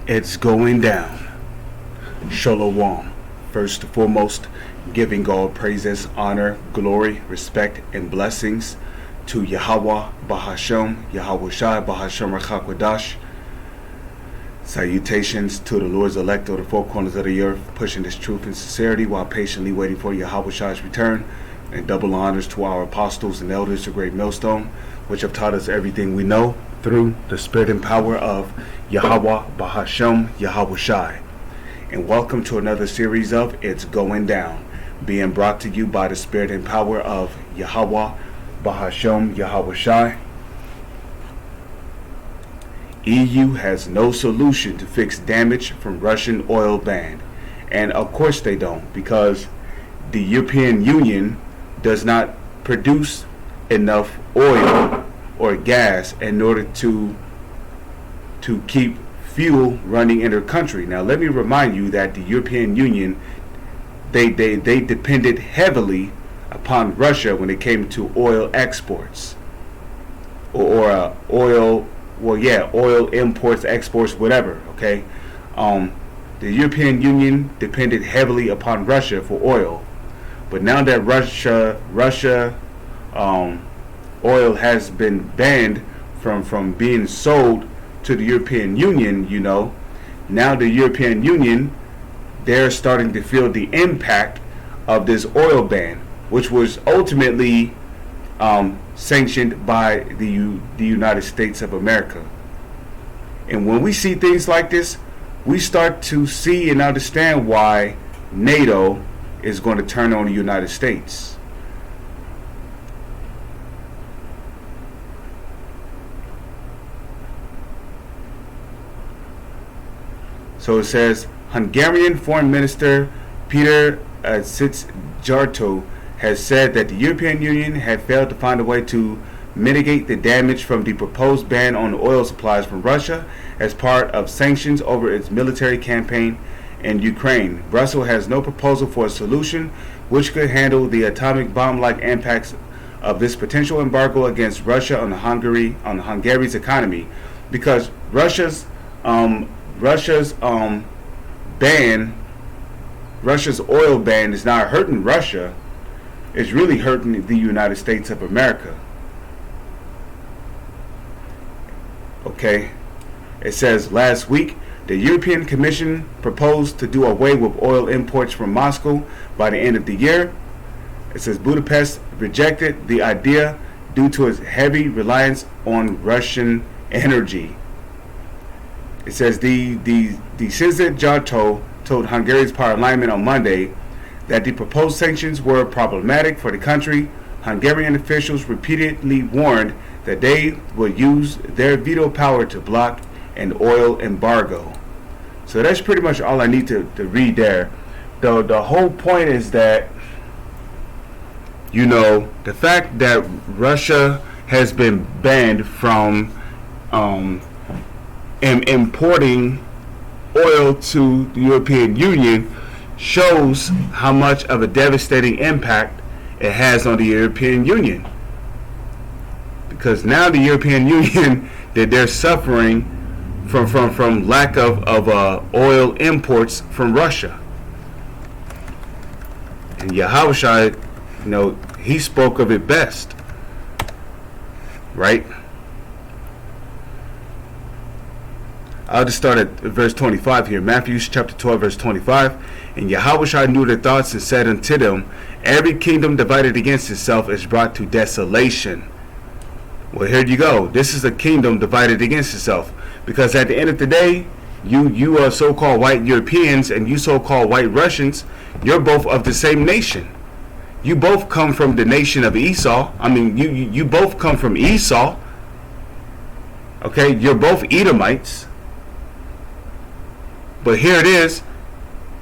It's going down. Shalom. First and foremost, giving God praises, honor, glory, respect, and blessings to Yahweh, Bahashem, Yahweh Shai, Bahashem Rachakwadash. Salutations to the Lord's elect of the four corners of the earth, pushing this truth and sincerity while patiently waiting for Yahweh Shai's return. And double honors to our apostles and elders, the great millstone, which have taught us everything we know through the spirit and power of Yahweh, Bahashem, Yahweh Shai. And welcome to another series of It's Going Down, being brought to you by the spirit and power of Yahweh, Bahashem, Yahweh Shai. EU has no solution to fix damage from Russian oil ban. And of course they don't, because the European Union does not produce enough oil or gas in order to keep fuel running in their country. Now let me remind you that the European Union, they depended heavily upon Russia when it came to oil exports or oil imports, exports, whatever. Okay, the European Union depended heavily upon Russia for oil, but now that Russia oil has been banned from being sold to the European Union, now the European Union, they're starting to feel the impact of this oil ban, which was ultimately sanctioned by the United States of America. And when we see things like this, we start to see and understand why NATO is going to turn on the United States. So it says, Hungarian Foreign Minister Peter Szijjártó has said that the European Union had failed to find a way to mitigate the damage from the proposed ban on oil supplies from Russia as part of sanctions over its military campaign in Ukraine. Brussels has no proposal for a solution which could handle the atomic bomb-like impacts of this potential embargo against Russia on Hungary's economy, because Russia's oil ban is not hurting Russia. It's really hurting the United States of America. Okay, it says last week the European Commission proposed to do away with oil imports from Moscow by the end of the year. It says Budapest rejected the idea due to its heavy reliance on Russian energy. It says the Szijjártó told Hungary's parliament on Monday that the proposed sanctions were problematic for the country. Hungarian officials repeatedly warned that they would use their veto power to block an oil embargo. So that's pretty much all I need to read there. The whole point is that, the fact that Russia has been banned from importing oil to the European Union shows how much of a devastating impact it has on the European Union. Because now the European Union, that they're suffering from lack of oil imports from Russia. And Yahweh Shai, he spoke of it best, right? I'll just start at verse 25 here. Matthew chapter 12, verse 25. And Yahweh Shai knew their thoughts and said unto them, every kingdom divided against itself is brought to desolation. Well, here you go. This is a kingdom divided against itself. Because at the end of the day, you are so-called white Europeans and you so-called white Russians, you're both of the same nation. You both come from the nation of Esau. I mean, you both come from Esau. Okay, you're both Edomites. But here it is,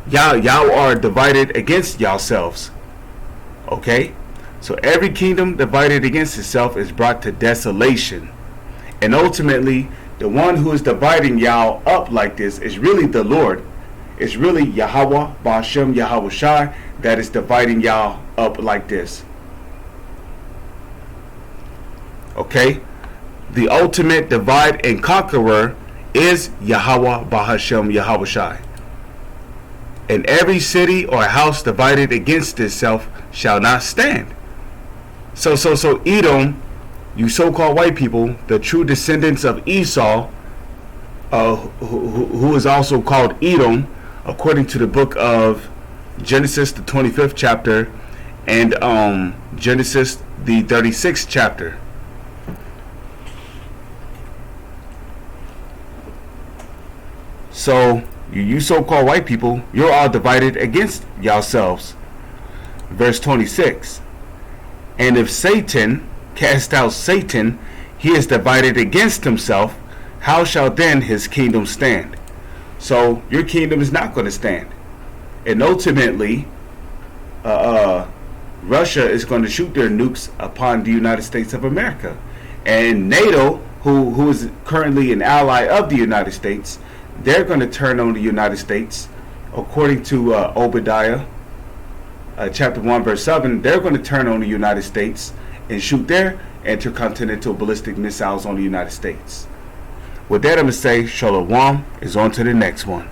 y'all are divided against yourselves. Okay? So every kingdom divided against itself is brought to desolation. And ultimately, the one who is dividing y'all up like this is really the Lord. It's really Yahweh, Bahashem, Yahweh Shai, that is dividing y'all up like this. Okay? The ultimate divide and conqueror is Yahweh Bahashem Yahweh Shai. And every city or house divided against itself shall not stand. So Edom, you so-called white people, the true descendants of Esau, who is also called Edom, according to the book of Genesis, the 25th chapter, and Genesis, the 36th chapter. So, you so-called white people, you're all divided against yourselves. Verse 26. And if Satan cast out Satan, he is divided against himself. How shall then his kingdom stand? So, your kingdom is not going to stand. And ultimately, Russia is going to shoot their nukes upon the United States of America. And NATO, who is currently an ally of the United States, they're going to turn on the United States. According to Obadiah, chapter 1, verse 7, they're going to turn on the United States and shoot their intercontinental ballistic missiles on the United States. With that, I'm going to say, Shalom is on to the next one.